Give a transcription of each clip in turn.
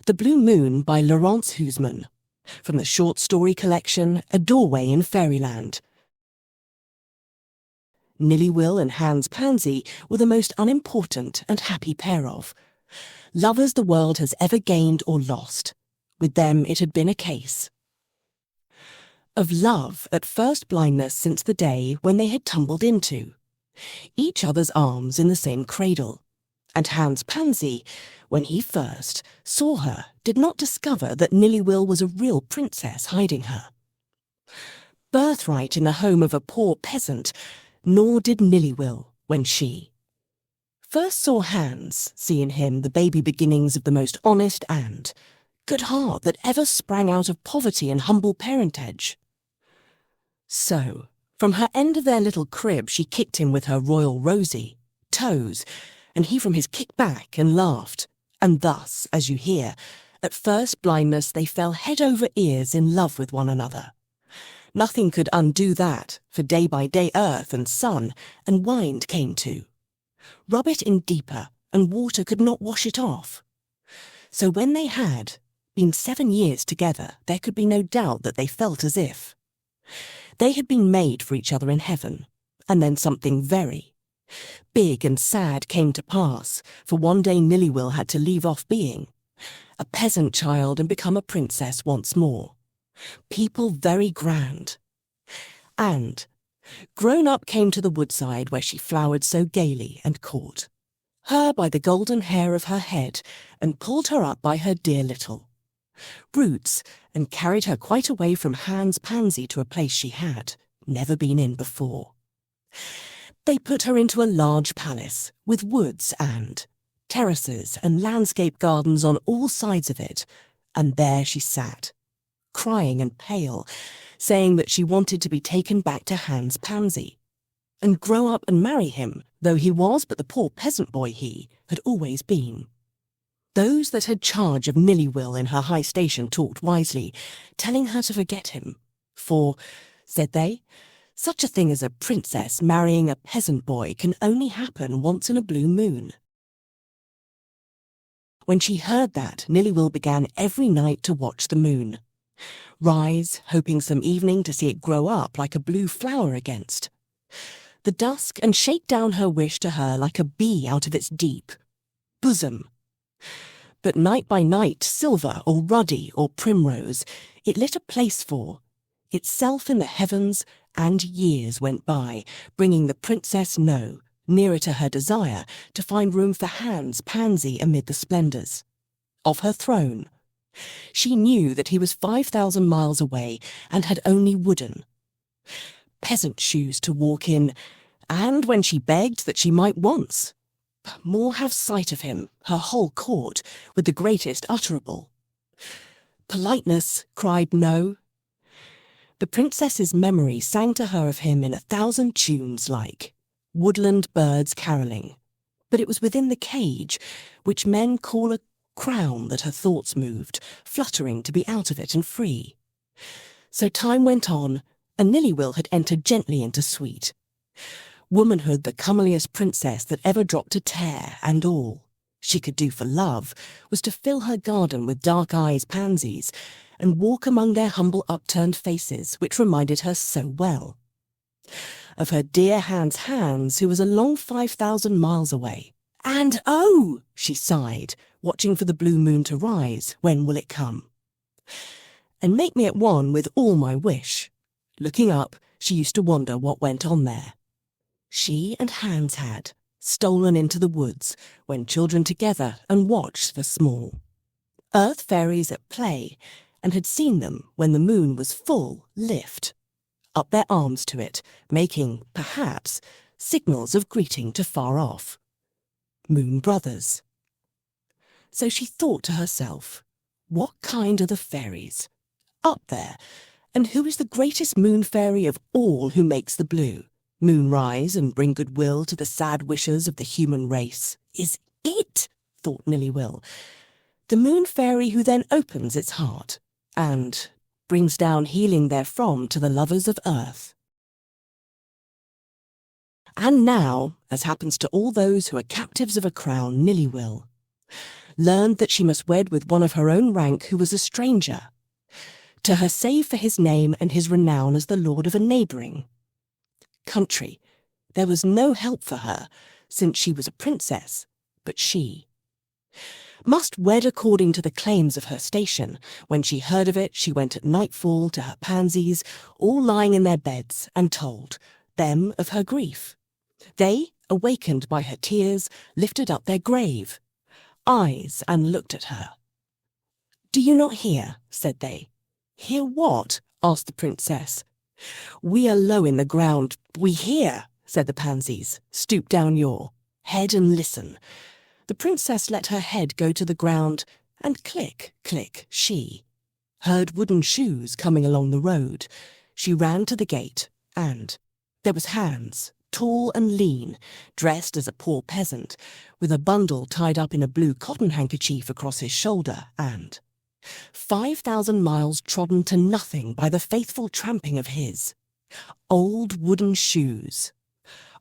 The Blue Moon by Laurence Housman, from the short story collection A Doorway in Fairyland. Nillywill and Hands-pansy were the most unimportant and happy pair of lovers the world has ever gained or lost. With them it had been a case of love at first blindness since the day when they had tumbled into each other's arms in the same cradle. And Hands-pansy, when he first saw her, did not discover that Nillywill was a real princess hiding her birthright in the home of a poor peasant, nor did Nillywill when she first saw Hands see in him the baby beginnings of the most honest and good heart that ever sprang out of poverty and humble parentage. So, from her end of their little crib she kicked him with her royal rosy toes, and he from his kick back and laughed, and thus, as you hear, at first blindness they fell head over ears in love with one another. Nothing could undo that, for day by day earth and sun and wind came to rub it in deeper, and water could not wash it off. So when they had been 7 years together, there could be no doubt that they felt as if they had been made for each other in heaven. And then something very big and sad came to pass, for one day Nillywill had to leave off being a peasant child and become a princess once more. People very grand. And grown up came to the woodside where she flowered so gaily, and caught her by the golden hair of her head, and pulled her up by her dear little roots, and carried her quite away from Hands-pansy to a place she had never been in before. They put her into a large palace, with woods and terraces and landscape gardens on all sides of it, and there she sat, crying and pale, saying that she wanted to be taken back to Hands-pansy, and grow up and marry him, though he was but the poor peasant boy he had always been. Those that had charge of Nillywill in her high station talked wisely, telling her to forget him, for, said they, such a thing as a princess marrying a peasant boy can only happen once in a blue moon. When she heard that, Nillywill began every night to watch the moon rise, hoping some evening to see it grow up like a blue flower against the dusk, and shake down her wish to her like a bee out of its deep bosom. But night by night, silver or ruddy or primrose, it lit a place for itself in the heavens, and years went by, bringing the princess nearer to her desire to find room for Hands-pansy amid the splendours of her throne. She knew that he was 5,000 miles away and had only wooden peasant shoes to walk in, and when she begged that she might once more have sight of him, her whole court, with the greatest utterable politeness, cried no. The princess's memory sang to her of him in 1,000 tunes like woodland birds carolling, but it was within the cage, which men call a crown, that her thoughts moved, fluttering to be out of it and free. So time went on, and Nillywill had entered gently into sweet womanhood, the comeliest princess that ever dropped a tear, and all she could do for love was to fill her garden with dark eyes pansies, and walk among their humble upturned faces, which reminded her so well of her dear Hands, who was a long 5,000 miles away. And oh, she sighed, watching for the blue moon to rise. When will it come and make me at one with all my wish? Looking up, she used to wonder what went on there. She and Hands had stolen into the woods when children together, and watched the small earth fairies at play, and had seen them, when the moon was full, lift up their arms to it, making, perhaps, signals of greeting to far off moon brothers. So she thought to herself, what kind are the fairies up there, and who is the greatest moon fairy of all, who makes the blue moon rise and bring goodwill to the sad wishes of the human race? Is it, thought Nillywill, the moon fairy who then opens its heart and brings down healing therefrom to the lovers of earth? And now, as happens to all those who are captives of a crown, Nillywill learned that she must wed with one of her own rank who was a stranger, to her save for his name and his renown as the lord of a neighbouring country. There was no help for her, since she was a princess, but she must wed according to the claims of her station. When she heard of it, she went at nightfall to her pansies, all lying in their beds, and told them of her grief. They, awakened by her tears, lifted up their grave eyes and looked at her. "Do you not hear?" said they. "Hear what?" asked the princess. "We are low in the ground. We hear," said the pansies. "Stoop down your head and listen." The princess let her head go to the ground, and click, click, she heard wooden shoes coming along the road. She ran to the gate, and there was Hans, tall and lean, dressed as a poor peasant, with a bundle tied up in a blue cotton handkerchief across his shoulder, and 5,000 miles trodden to nothing by the faithful tramping of his old wooden shoes.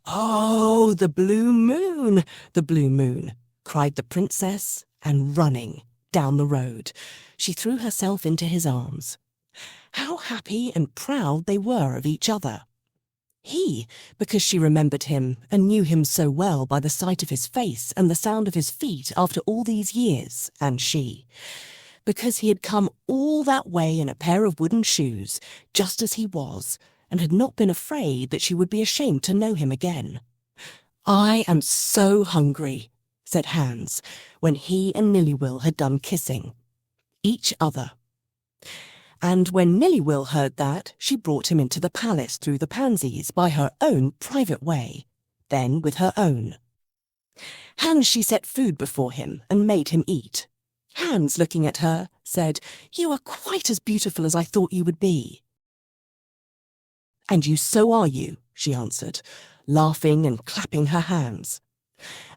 "Oh, the blue moon, the blue moon!" cried the princess, and running down the road, she threw herself into his arms. How happy and proud they were of each other. He, because she remembered him and knew him so well by the sight of his face and the sound of his feet after all these years, and she, because he had come all that way in a pair of wooden shoes, just as he was, and had not been afraid that she would be ashamed to know him again. "I am so hungry," said Hans, when he and Nillywill had done kissing each other. And when Nillywill heard that, she brought him into the palace through the pansies by her own private way, then with her own. Hans she set food before him and made him eat. Hans, looking at her, said, "You are quite as beautiful as I thought you would be." "And you so are you," she answered, laughing and clapping her hands.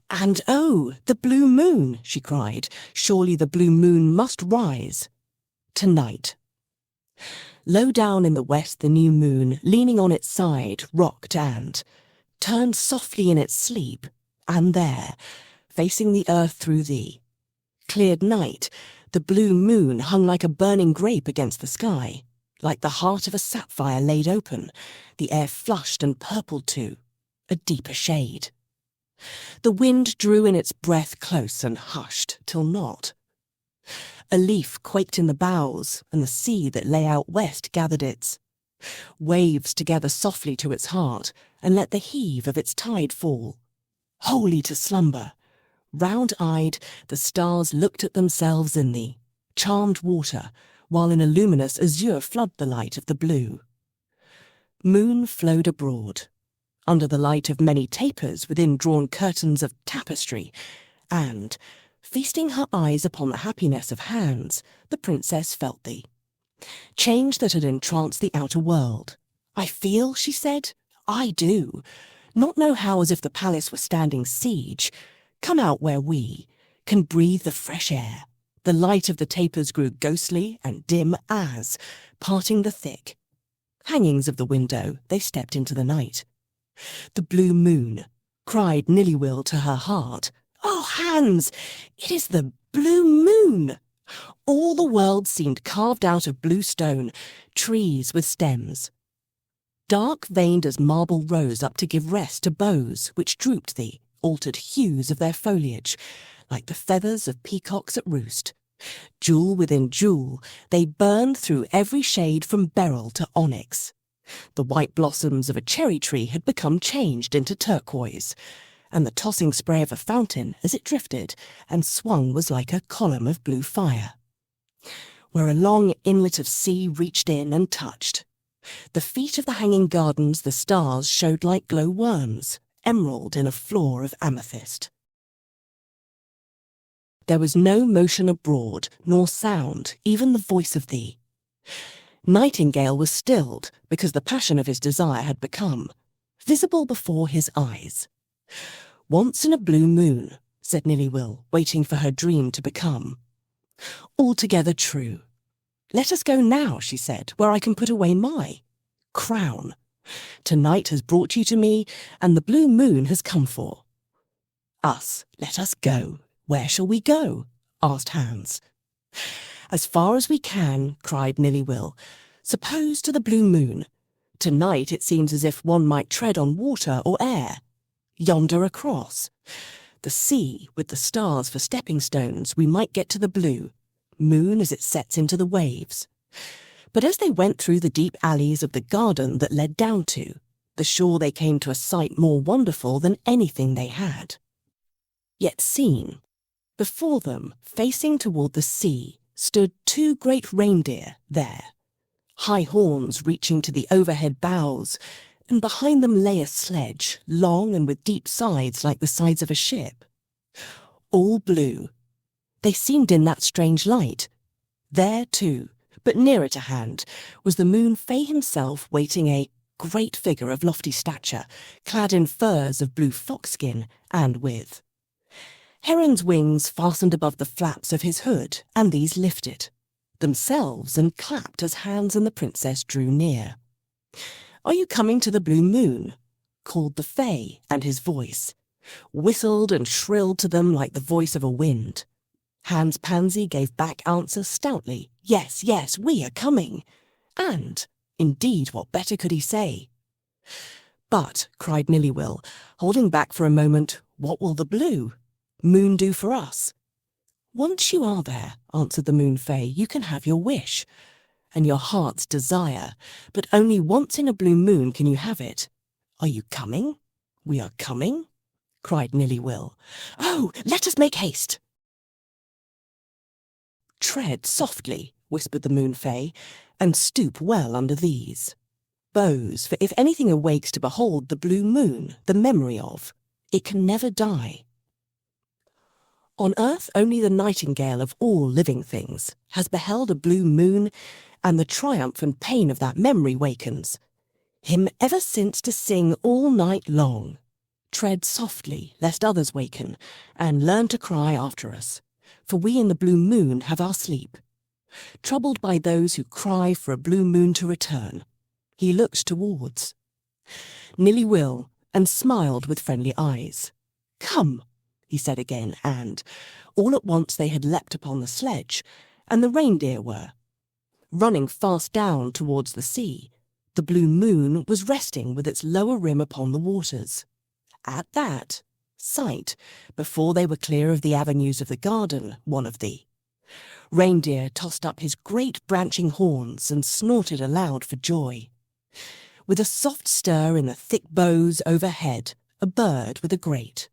"And oh, the blue moon!" she cried. "Surely the blue moon must rise tonight." Low down in the west the new moon, leaning on its side, rocked and turned softly in its sleep, and there, facing the earth through the cleared night, the blue moon hung like a burning grape against the sky, like the heart of a sapphire laid open, the air flushed and purpled to a deeper shade. The wind drew in its breath close and hushed till not. A leaf quaked in the boughs, and the sea that lay out west gathered its waves together softly to its heart, and let the heave of its tide fall wholly to slumber. Round-eyed, the stars looked at themselves in the charmed water, while in a luminous azure flooded the light of the blue moon flowed abroad, under the light of many tapers within drawn curtains of tapestry, and, feasting her eyes upon the happiness of Hans, the princess felt the change that had entranced the outer world. "I feel," she said, "I do. Not know how, as if the palace were standing siege. Come out where we can breathe the fresh air." The light of the tapers grew ghostly and dim as, parting the thick hangings of the window, they stepped into the night. "The blue moon," cried Nillywill to her heart. "Oh, Hans, it is the blue moon!" All the world seemed carved out of blue stone, trees with stems dark veined as marble rose up to give rest to boughs which drooped the altered hues of their foliage, like the feathers of peacocks at roost. Jewel within jewel, they burned through every shade from beryl to onyx. The white blossoms of a cherry tree had become changed into turquoise, and the tossing spray of a fountain as it drifted and swung was like a column of blue fire, where a long inlet of sea reached in and touched the feet of the hanging gardens. The stars showed like glow worms, emerald in a floor of amethyst. There was no motion abroad, nor sound, even the voice of the nightingale was stilled, because the passion of his desire had become visible before his eyes. "Once in a blue moon," said Nillywill, waiting for her dream to become altogether true. "Let us go now," she said, "where I can put away my crown. Tonight has brought you to me, and the blue moon has come for us. Let us go. Where shall we go? asked Hans. As far as we can, cried Nillywill. Suppose to the blue moon. Tonight it seems as if one might tread on water or air. Yonder across. The sea, with the stars for stepping stones, we might get to the blue moon as it sets into the waves. But as they went through the deep alleys of the garden that led down to the shore, they came to a sight more wonderful than anything they had yet seen. Before them, facing toward the sea, stood 2 great reindeer there, high horns reaching to the overhead boughs, and behind them lay a sledge, long and with deep sides like the sides of a ship. All blue. They seemed in that strange light. There, too, but nearer to hand, was the moon Fae himself waiting, a great figure of lofty stature, clad in furs of blue foxskin, and with heron's wings fastened above the flaps of his hood, and these lifted themselves and clapped as Hans and the princess drew near. "Are you coming to the blue moon?" called the Fae, and his voice whistled and shrilled to them like the voice of a wind. Hands-pansy gave back answer stoutly, "Yes, yes, we are coming." And, indeed, what better could he say? "But," cried Nillywill, holding back for a moment, "what will the blue moon do for us?" "Once you are there," answered the moon Fae, "you can have your wish and your heart's desire, but only once in a blue moon can you have it. Are you coming? We are coming," cried Nillywill. "Oh, let us make haste." "Tread softly," whispered the moon Fae, "and stoop well under these boughs, for if anything awakes to behold the blue moon, the memory of, it can never die. On earth only the nightingale of all living things has beheld a blue moon, and the triumph and pain of that memory wakens him ever since to sing all night long. Tread softly, lest others waken, and learn to cry after us, for we in the blue moon have our sleep. Troubled by those who cry for a blue moon to return, he looks towards Nillywill and smiled with friendly eyes. "Come," he said again, and all at once they had leapt upon the sledge, and the reindeer were running fast down towards the sea. The blue moon was resting with its lower rim upon the waters. At that sight, before they were clear of the avenues of the garden, one of the reindeer tossed up his great branching horns and snorted aloud for joy. With a soft stir in the thick boughs overhead, a bird with a great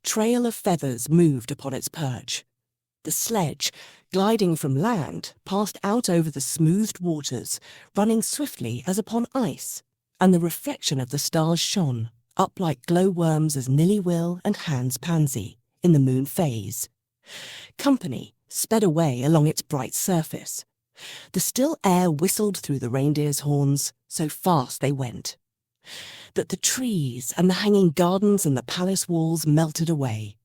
trail of feathers moved upon its perch. The sledge, gliding from land, passed out over the smoothed waters, running swiftly as upon ice, and the reflection of the stars shone up like glowworms as Nillywill and Hands-pansy in the moon phase. Company sped away along its bright surface. The still air whistled through the reindeer's horns, so fast they went, that the trees and the hanging gardens and the palace walls melted away.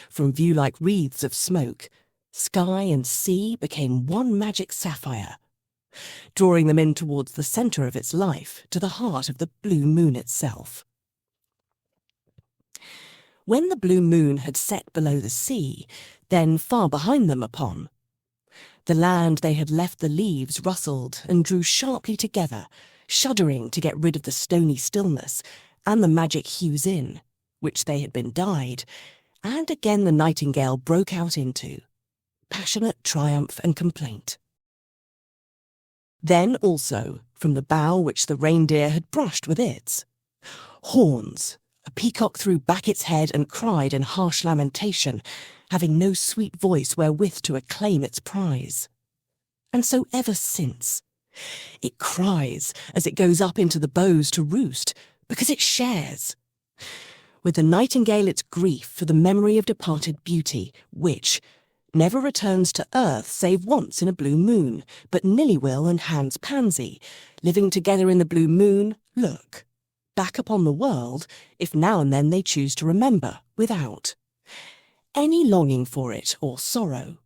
From view like wreaths of smoke, sky and sea became one magic sapphire, drawing them in towards the centre of its life, to the heart of the blue moon itself. When the blue moon had set below the sea, then far behind them upon the land they had left, the leaves rustled and drew sharply together, shuddering to get rid of the stony stillness and the magic hues in which they had been dyed, and again the nightingale broke out into passionate triumph and complaint. Then also, from the bough which the reindeer had brushed with its horns, a peacock threw back its head and cried in harsh lamentation, having no sweet voice wherewith to acclaim its prize. And so ever since, it cries as it goes up into the boughs to roost, because it shares with the nightingale its grief for the memory of departed beauty, which never returns to earth save once in a blue moon. But Nillywill and Hands-pansy, living together in the blue moon, look back upon the world, if now and then they choose to remember, without any longing for it or sorrow.